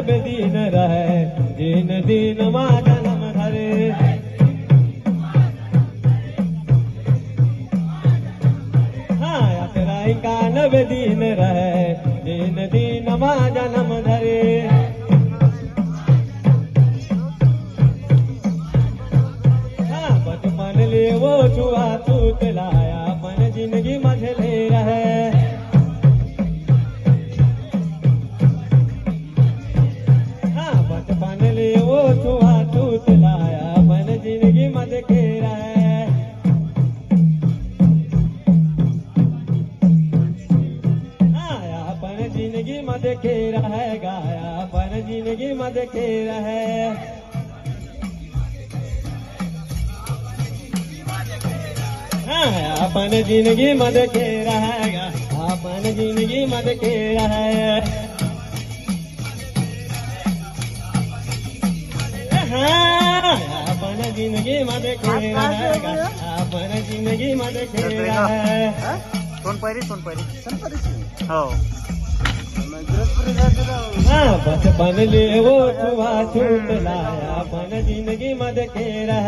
बेदीन रहे दिन दिन माँ जन्म धरे हाँ यात्राई का नवे दिन रहे दिन दिन माँ जन्म धरे हाँ बचपन ले वो छुआ छूत लाया अपन जिंदगी मझले रहे वो छुआ छूत लाया अपन जिंदगी मत के रहे आया अपन जिंदगी मत के रहे गाया अपन जिंदगी मत के रहे आया अपन जिंदगी मत के रहेगा अपन जिंदगी मत के रहे अपन जिंदगी मत खेरा अपन जिंदगी मत खेरा सोन पायरी हो बचपन ले वो छुआ छूट लाया अपन जिंदगी मत खेरा